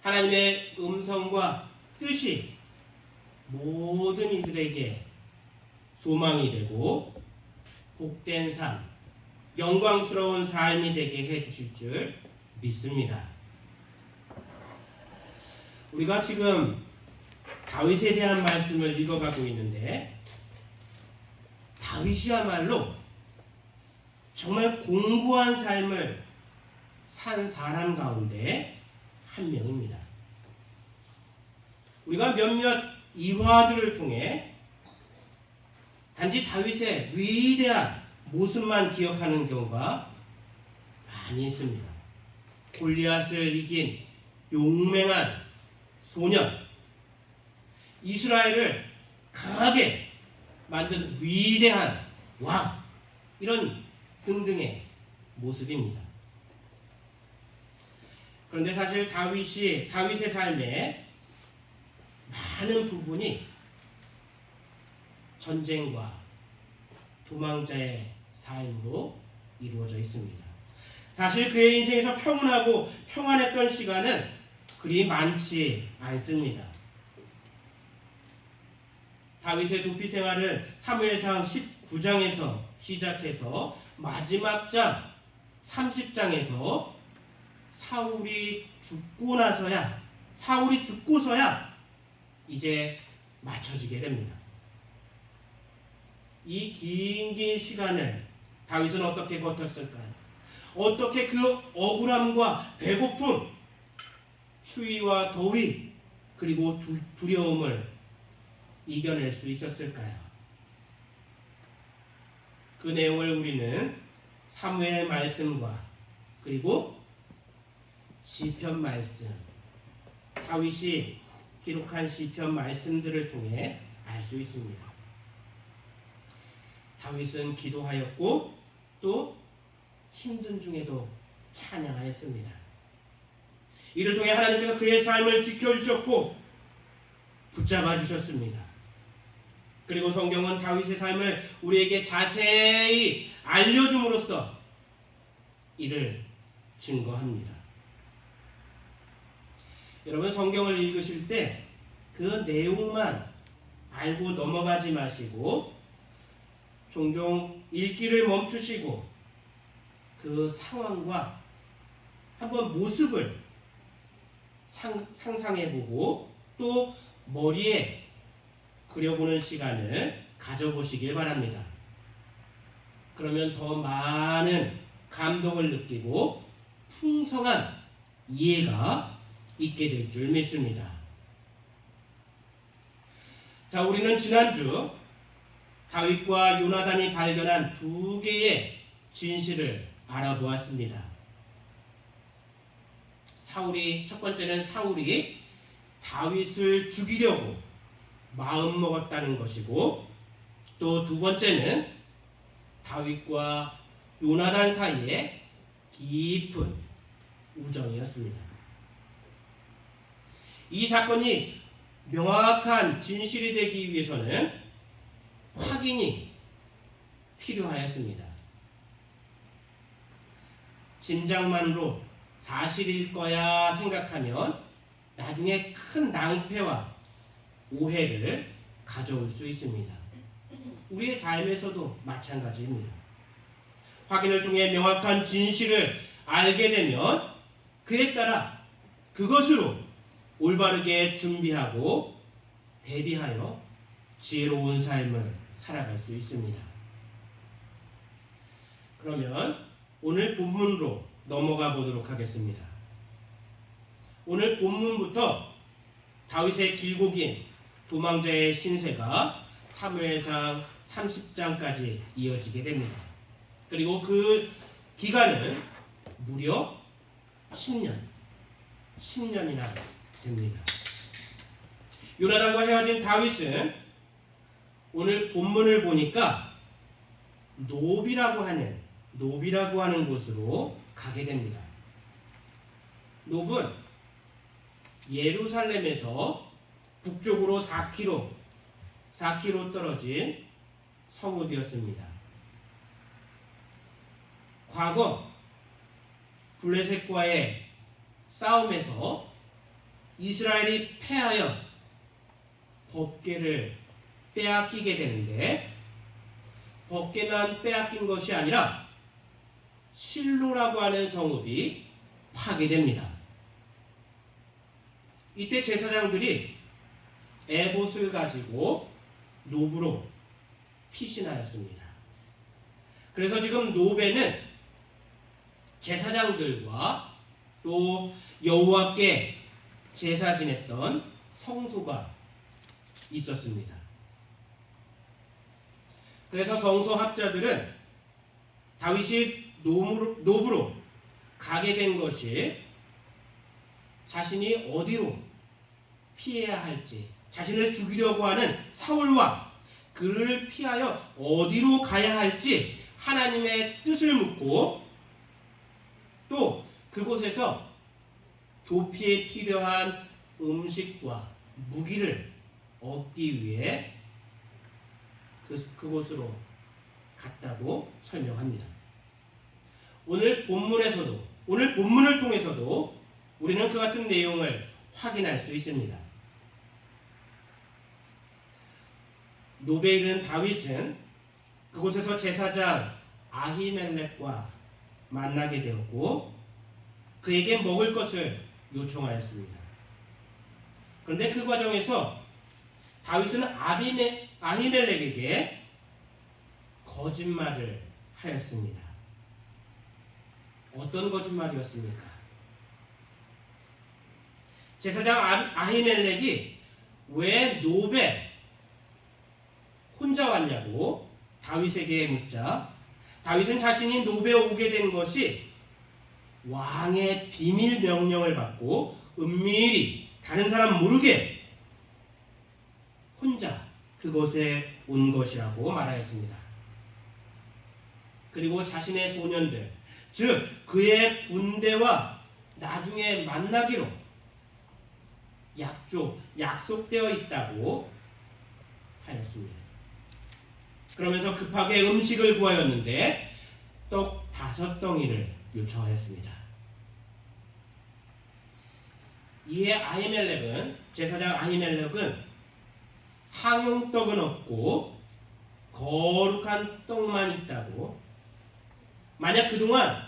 하나님의 음성과 뜻이 모든 이들에게 소망이 되고 복된 삶, 영광스러운 삶이 되게 해주실 줄 믿습니다. 우리가 지금 다윗에 대한 말씀을 읽어가고 있는데 다윗이야말로 정말 공고한 삶을 산 사람 가운데 한 명입니다. 우리가 몇몇 이화들을 통해 단지 다윗의 위대한 모습만 기억하는 경우가 많이 있습니다. 골리앗을 이긴 용맹한 소년, 이스라엘을 강하게 만든 위대한 왕, 이런 등등의 모습입니다. 그런데 사실 다윗의 삶에 많은 부분이 전쟁과 도망자의 삶으로 이루어져 있습니다. 사실 그의 인생에서 평온하고 평안했던 시간은 그리 많지 않습니다. 다윗의 도피 생활은 사무엘상 19장에서 시작해서 마지막 장 30장에서 사울이 죽고서야 이제 맞춰지게 됩니다. 이 긴 시간을 다윗은 어떻게 버텼을까요? 어떻게 그 억울함과 배고픔, 추위와 더위, 그리고 두려움을 이겨낼 수 있었을까요? 그 내용을 우리는 사무엘 말씀과 그리고 시편 말씀, 다윗이 기록한 시편 말씀들을 통해 알 수 있습니다. 다윗은 기도하였고 또 힘든 중에도 찬양하였습니다. 이를 통해 하나님께서 그의 삶을 지켜주셨고 붙잡아 주셨습니다. 그리고 성경은 다윗의 삶을 우리에게 자세히 알려줌으로써 이를 증거합니다. 여러분, 성경을 읽으실 때 그 내용만 알고 넘어가지 마시고 종종 읽기를 멈추시고 그 상황과 한번 모습을 상상해보고 또 머리에 그려보는 시간을 가져보시길 바랍니다. 그러면 더 많은 감동을 느끼고 풍성한 이해가 있게 될 줄 믿습니다. 자, 우리는 지난주 다윗과 요나단이 발견한 두 개의 진실을 알아보았습니다. 첫 번째는 사울이 다윗을 죽이려고 마음먹었다는 것이고, 또 두 번째는 다윗과 요나단 사이에 깊은 우정이었습니다. 이 사건이 명확한 진실이 되기 위해서는 확인이 필요하였습니다. 짐작만으로 사실일 거야 생각하면 나중에 큰 낭패와 오해를 가져올 수 있습니다. 우리의 삶에서도 마찬가지입니다. 확인을 통해 명확한 진실을 알게 되면 그에 따라 그것으로 올바르게 준비하고 대비하여 지혜로운 삶을 살아갈 수 있습니다. 그러면 오늘 본문으로 넘어가 보도록 하겠습니다. 오늘 본문부터 다윗의 길고 긴 도망자의 신세가 사무엘상 30장까지 이어지게 됩니다. 그리고 그 기간은 무려 10년이나 됩니다. 요나단과 헤어진 다윗은 오늘 본문을 보니까 노비라고 하는 곳으로 가게 됩니다. 놉은 예루살렘에서 북쪽으로 4km 떨어진 성읍이었습니다. 과거 블레셋과의 싸움에서 이스라엘이 패하여 법궤를 빼앗기게 되는데, 법궤만 빼앗긴 것이 아니라 실로라고 하는 성읍이 파괴됩니다. 이때 제사장들이 에봇을 가지고 노브로 피신하였습니다. 그래서 지금 노베는 제사장들과 또 여호와께 제사 지냈던 성소가 있었습니다. 그래서 성서학자들은 다윗이 노브로 가게 된 것이 자신이 어디로 피해야 할지, 자신을 죽이려고 하는 사울과 그를 피하여 어디로 가야 할지 하나님의 뜻을 묻고, 또 그곳에서 도피에 필요한 음식과 무기를 얻기 위해 그곳으로 갔다고 설명합니다. 오늘 본문을 통해서도 우리는 그 같은 내용을 확인할 수 있습니다. 노베에 이른 다윗은 그곳에서 제사장 아히멜렉과 만나게 되었고 그에게 먹을 것을 요청하였습니다. 그런데 그 과정에서 다윗은 아히멜렉에게 거짓말을 하였습니다. 어떤 거짓말이었습니까? 제사장 아히멜렉이 왜 노베 혼자 왔냐고 다윗에게 묻자, 다윗은 자신이 노베에 오게 된 것이 왕의 비밀 명령을 받고 은밀히 다른 사람 모르게 혼자 그곳에 온 것이라고 말하였습니다. 그리고 자신의 소년들, 즉 그의 군대와 나중에 만나기로 약속되어 있다고 하였습니다. 그러면서 급하게 음식을 구하였는데 떡 5덩이를 요청하였습니다. 이에 제사장 아히멜렉은 항용떡은 없고 거룩한 떡만 있다고, 만약 그동안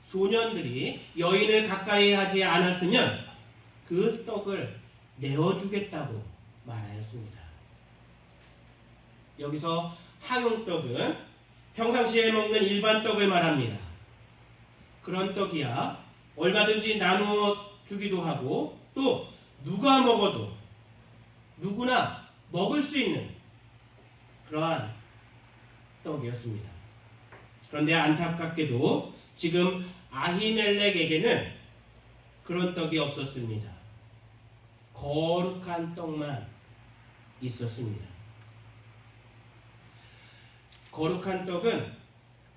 소년들이 여인을 가까이 하지 않았으면 그 떡을 내어주겠다고 말하였습니다. 여기서 항용떡은 평상시에 먹는 일반 떡을 말합니다. 그런 떡이야 얼마든지 나누어 주기도 하고 또 누가 먹어도 누구나 먹을 수 있는 그러한 떡이었습니다. 그런데 안타깝게도 지금 아히멜렉에게는 그런 떡이 없었습니다. 거룩한 떡만 있었습니다. 거룩한 떡은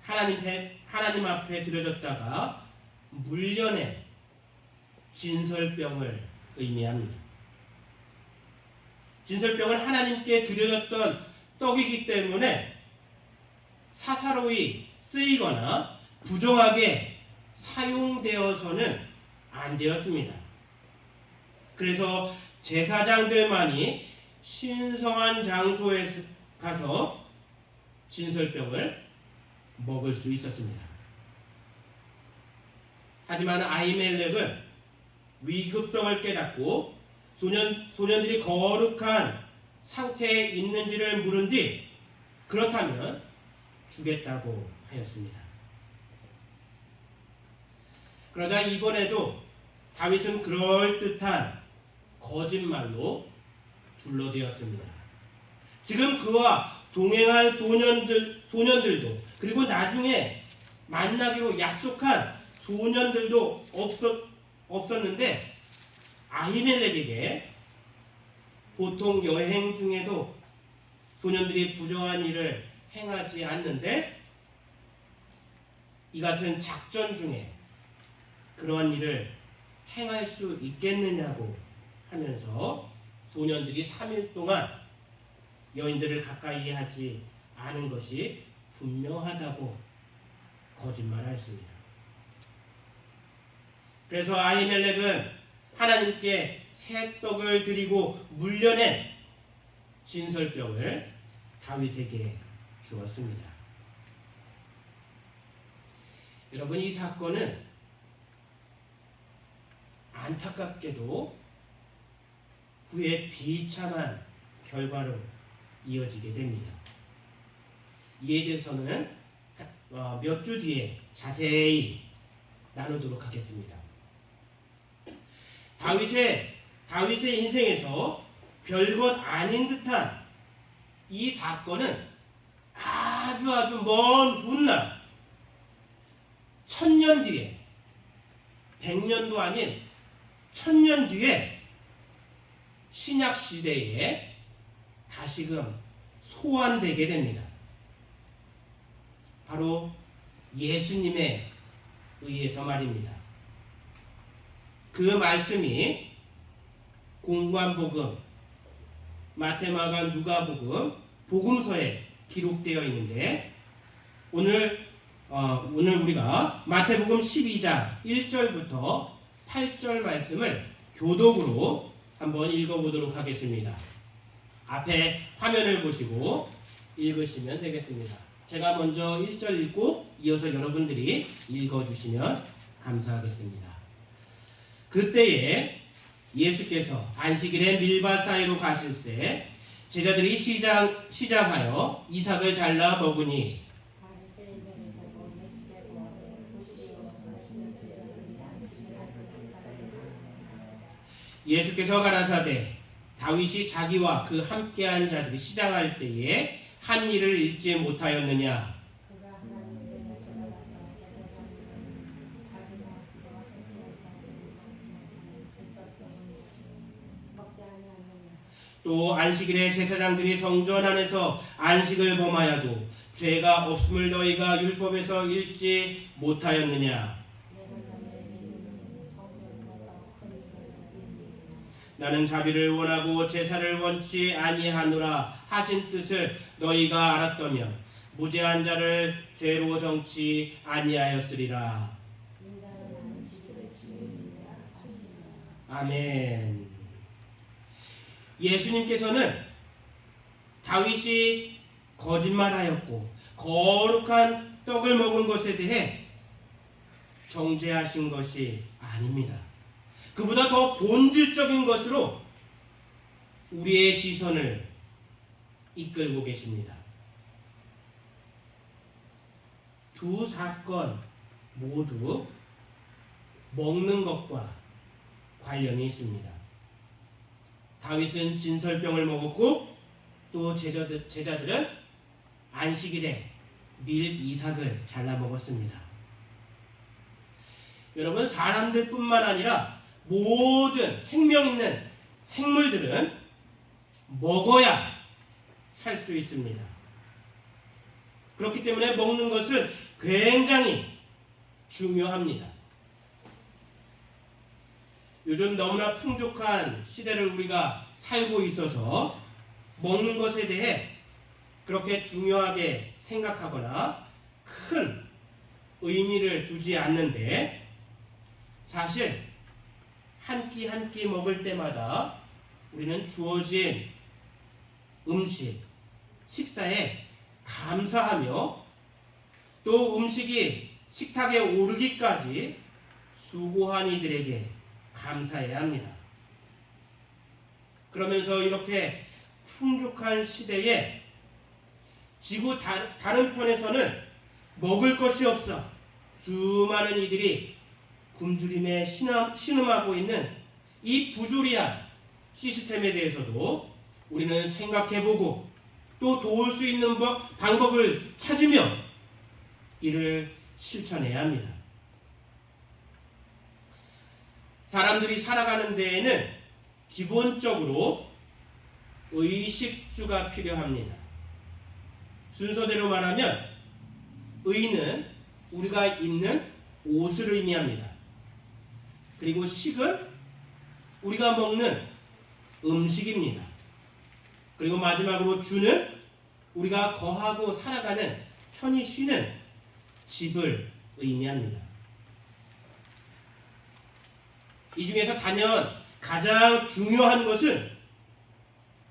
하나님 앞에 드려졌다가 물려낸 진설병을 의미합니다. 진설병은 하나님께 드려졌던 떡이기 때문에 사사로이 쓰이거나 부정하게 사용되어서는 안 되었습니다. 그래서 제사장들만이 신성한 장소에 가서 진설병을 먹을 수 있었습니다. 하지만 아히멜렉은 위급성을 깨닫고 소년들이 거룩한 상태에 있는지를 물은 뒤 그렇다면 주겠다고 하였습니다. 그러자 이번에도 다윗은 그럴듯한 거짓말로 둘러대었습니다. 지금 그와 동행한 소년들도 그리고 나중에 만나기로 약속한 소년들도 없었는데 아히멜렉에게 보통 여행 중에도 소년들이 부정한 일을 행하지 않는데 이 같은 작전 중에 그러한 일을 행할 수 있겠느냐고 하면서 소년들이 3일 동안 여인들을 가까이 하지 않은 것이 분명하다고 거짓말하였습니다. 그래서 아히멜렉은 하나님께 새 떡을 드리고 물려낸 진설병을 다윗에게 주었습니다. 여러분, 이 사건은 안타깝게도 후에 비참한 결과로 이어지게 됩니다. 이에 대해서는 몇 주 뒤에 자세히 나누도록 하겠습니다. 다윗의 인생에서 별것 아닌 듯한 이 사건은 아주 먼 훗날 1000년 뒤에, 100년도 아닌 1000년 뒤에 신약 시대에 다시금 소환되게 됩니다. 바로 예수님에 의해서 말입니다. 그 말씀이 공관복음, 마태, 마가, 누가복음, 복음서에 기록되어 있는데 오늘 우리가 마태복음 12장 1절부터 8절 말씀을 교독으로 한번 읽어보도록 하겠습니다. 앞에 화면을 보시고 읽으시면 되겠습니다. 제가 먼저 1절 읽고 이어서 여러분들이 읽어주시면 감사하겠습니다. 그때에 예수께서 안식일에 밀밭 사이로 가실새 제자들이 시장하여 이삭을 잘라 먹으니 예수께서 가라사대 다윗이 자기와 그 함께한 자들이 시장할 때에 한 일을 잊지 못하였느냐. 또 안식일에 제사장들이 성전 안에서 안식을 범하여도 죄가 없음을 너희가 율법에서 읽지 못하였느냐. 나는 자비를 원하고 제사를 원치 아니하노라 하신 뜻을 너희가 알았더면 무죄한 자를 죄로 정치 아니하였으리라. 아멘. 예수님께서는 다윗이 거짓말하였고 거룩한 떡을 먹은 것에 대해 정죄하신 것이 아닙니다. 그보다 더 본질적인 것으로 우리의 시선을 이끌고 계십니다. 두 사건 모두 먹는 것과 관련이 있습니다. 다윗은 진설병을 먹었고 또 제자들은 안식일에 밀 이삭을 잘라 먹었습니다. 여러분, 사람들뿐만 아니라 모든 생명 있는 생물들은 먹어야 살 수 있습니다. 그렇기 때문에 먹는 것은 굉장히 중요합니다. 요즘 너무나 풍족한 시대를 우리가 살고 있어서 먹는 것에 대해 그렇게 중요하게 생각하거나 큰 의미를 두지 않는데, 사실 한 끼 한 끼 먹을 때마다 우리는 주어진 음식, 식사에 감사하며 또 음식이 식탁에 오르기까지 수고한 이들에게 감사해야 합니다. 그러면서 이렇게 풍족한 시대에 지구 다른 편에서는 먹을 것이 없어 수많은 이들이 굶주림에 신음하고 있는 이 부조리한 시스템에 대해서도 우리는 생각해보고 또 도울 수 있는 방법을 찾으며 이를 실천해야 합니다. 사람들이 살아가는 데에는 기본적으로 의식주가 필요합니다. 순서대로 말하면 의는 우리가 입는 옷을 의미합니다. 그리고 식은 우리가 먹는 음식입니다. 그리고 마지막으로 주는 우리가 거하고 살아가는 편히 쉬는 집을 의미합니다. 이 중에서 단연 가장 중요한 것은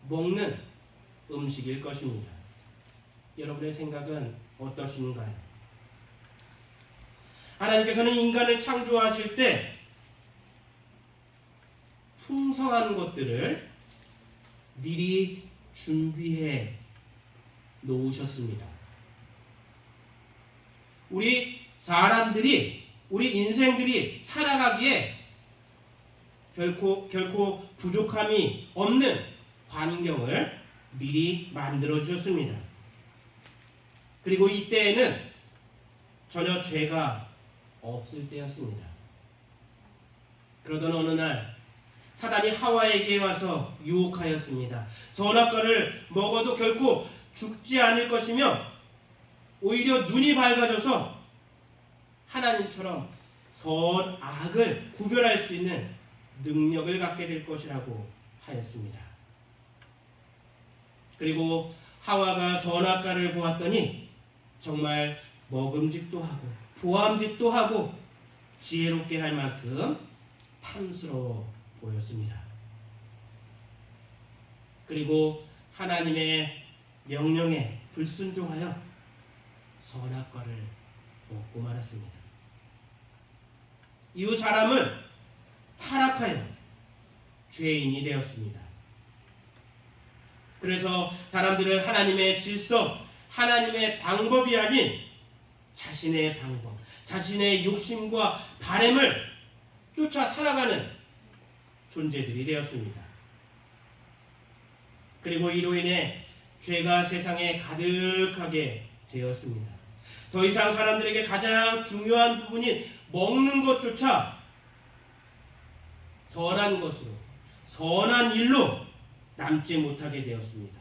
먹는 음식일 것입니다. 여러분의 생각은 어떠신가요? 하나님께서는 인간을 창조하실 때 풍성한 것들을 미리 준비해 놓으셨습니다. 우리 사람들이, 우리 인생들이 살아가기에 결코 부족함이 없는 환경을 미리 만들어 주셨습니다. 그리고 이때에는 전혀 죄가 없을 때였습니다. 그러던 어느 날 사단이 하와에게 와서 유혹하였습니다. 선악과를 먹어도 결코 죽지 않을 것이며 오히려 눈이 밝아져서 하나님처럼 선악을 구별할 수 있는 능력을 갖게 될 것이라고 하였습니다. 그리고 하와가 선악과를 보았더니 정말 먹음직도 하고 보암직도 하고 지혜롭게 할 만큼 탐스러워 보였습니다. 그리고 하나님의 명령에 불순종하여 선악과를 먹고 말았습니다. 이후 사람은 타락하여 죄인이 되었습니다. 그래서 사람들은 하나님의 질서, 하나님의 방법이 아닌 자신의 방법, 자신의 욕심과 바램을 쫓아 살아가는 존재들이 되었습니다. 그리고 이로 인해 죄가 세상에 가득하게 되었습니다. 더 이상 사람들에게 가장 중요한 부분인 먹는 것조차 선한 것으로, 선한 일로 남지 못하게 되었습니다.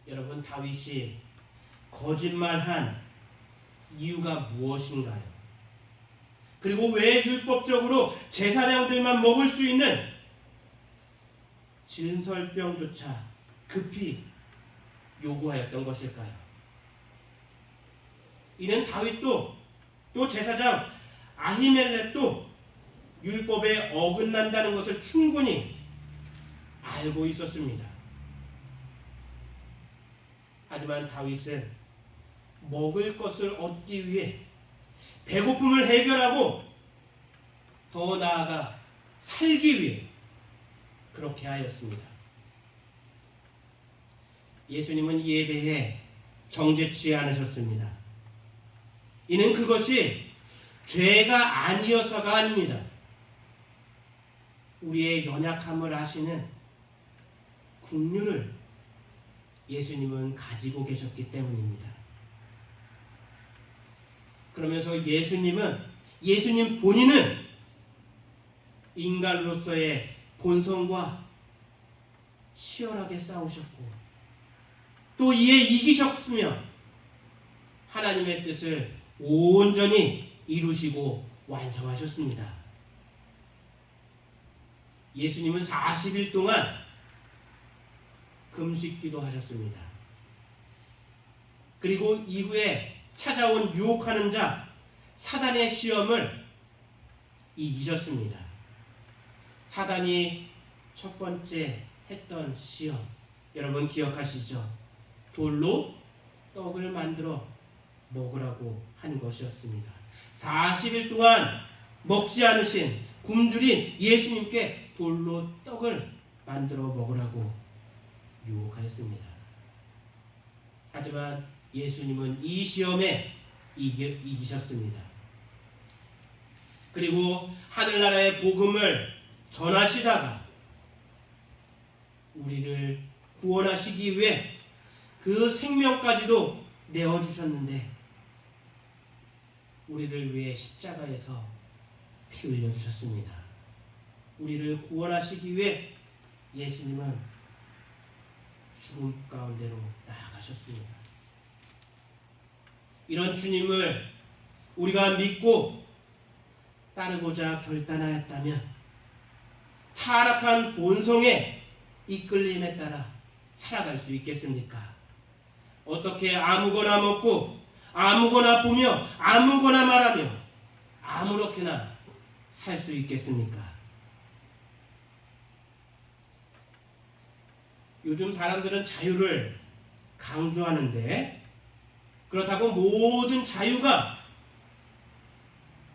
여러분, 다윗이 거짓말한 이유가 무엇인가요? 그리고 왜 율법적으로 제사장들만 먹을 수 있는 진설병조차 급히 요구하였던 것일까요? 이는 다윗도 또 제사장 아히멜렉도 율법에 어긋난다는 것을 충분히 알고 있었습니다. 하지만 다윗은 먹을 것을 얻기 위해 배고픔을 해결하고 더 나아가 살기 위해 그렇게 하였습니다. 예수님은 이에 대해 정죄치 않으셨습니다. 이는 그것이 죄가 아니어서가 아닙니다. 우리의 연약함을 아시는 긍휼을 예수님은 가지고 계셨기 때문입니다. 그러면서 예수님 본인은 인간으로서의 본성과 치열하게 싸우셨고 또 이에 이기셨으며 하나님의 뜻을 온전히 이루시고 완성하셨습니다. 예수님은 40일 동안 금식기도 하셨습니다. 그리고 이후에 찾아온 유혹하는 자 사단의 시험을 이기셨습니다. 사단이 첫 번째 했던 시험, 여러분 기억하시죠? 돌로 떡을 만들어 먹으라고 한 것이었습니다. 40일 동안 먹지 않으신 굶주린 예수님께 돌로 떡을 만들어 먹으라고 유혹하였습니다. 하지만 예수님은 이 시험에 이기셨습니다. 그리고 하늘나라의 복음을 전하시다가 우리를 구원하시기 위해 그 생명까지도 내어주셨는데 우리를 위해 십자가에서 피 흘려주셨습니다. 우리를 구원하시기 위해 예수님은 죽음 가운데로 나아가셨습니다. 이런 주님을 우리가 믿고 따르고자 결단하였다면 타락한 본성의 이끌림에 따라 살아갈 수 있겠습니까? 어떻게 아무거나 먹고 아무거나 보며 아무거나 말하며 아무렇게나 살 수 있겠습니까? 요즘 사람들은 자유를 강조하는데 그렇다고 모든 자유가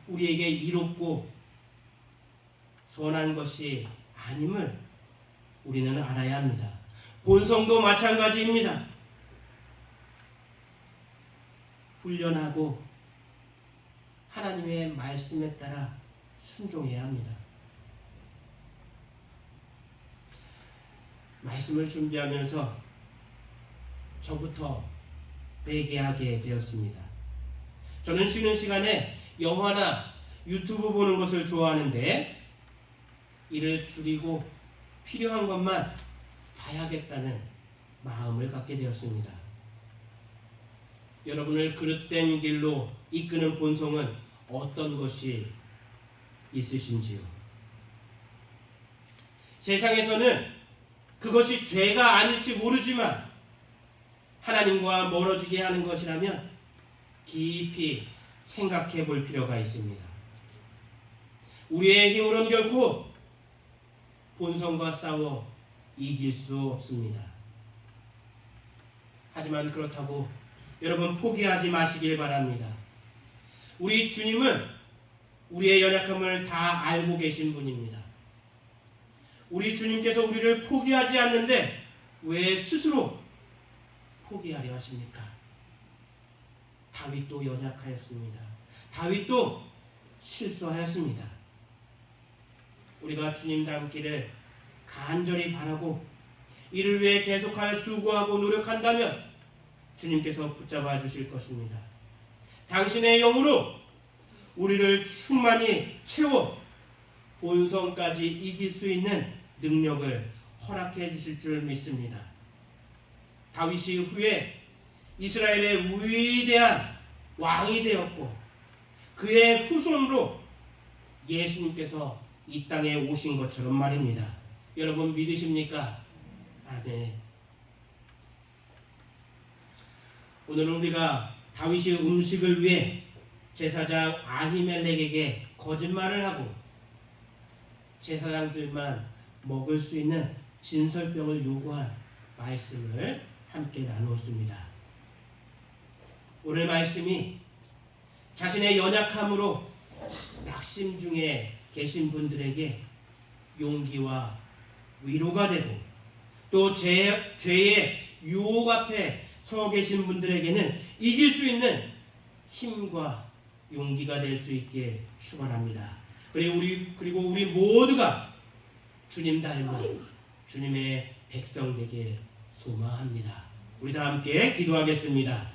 우리에게 이롭고 선한 것이 아님을 우리는 알아야 합니다. 본성도 마찬가지입니다. 훈련하고 하나님의 말씀에 따라 순종해야 합니다. 말씀을 준비하면서 저부터 회개하게 되었습니다. 저는 쉬는 시간에 영화나 유튜브 보는 것을 좋아하는데 이를 줄이고 필요한 것만 봐야겠다는 마음을 갖게 되었습니다. 여러분을 그릇된 길로 이끄는 본성은 어떤 것이 있으신지요? 세상에서는 그것이 죄가 아닐지 모르지만 하나님과 멀어지게 하는 것이라면 깊이 생각해 볼 필요가 있습니다. 우리의 힘으로는 결코 본성과 싸워 이길 수 없습니다. 하지만 그렇다고 여러분 포기하지 마시길 바랍니다. 우리 주님은 우리의 연약함을 다 알고 계신 분입니다. 우리 주님께서 우리를 포기하지 않는데 왜 스스로 포기하려 하십니까? 다윗도 연약하였습니다. 다윗도 실수하였습니다. 우리가 주님 닮기를 간절히 바라고 이를 위해 계속하여 수고하고 노력한다면 주님께서 붙잡아 주실 것입니다. 당신의 영으로 우리를 충만히 채워 본성까지 이길 수 있는 능력을 허락해 주실 줄 믿습니다. 다윗이 후에 이스라엘의 위대한 왕이 되었고 그의 후손으로 예수님께서 이 땅에 오신 것처럼 말입니다. 여러분 믿으십니까? 아멘. 오늘은 우리가 다윗이 음식을 위해 제사장 아히멜렉에게 거짓말을 하고 제사장들만 먹을 수 있는 진설병을 요구한 말씀을 함께 나누었습니다. 오늘 말씀이 자신의 연약함으로 낙심 중에 계신 분들에게 용기와 위로가 되고 또 죄의 유혹 앞에 서 계신 분들에게는 이길 수 있는 힘과 용기가 될 수 있게 축원합니다. 그리고 우리 모두가 주님 닮은 주님의 백성 되길 소망합니다. 우리 다 함께 기도하겠습니다.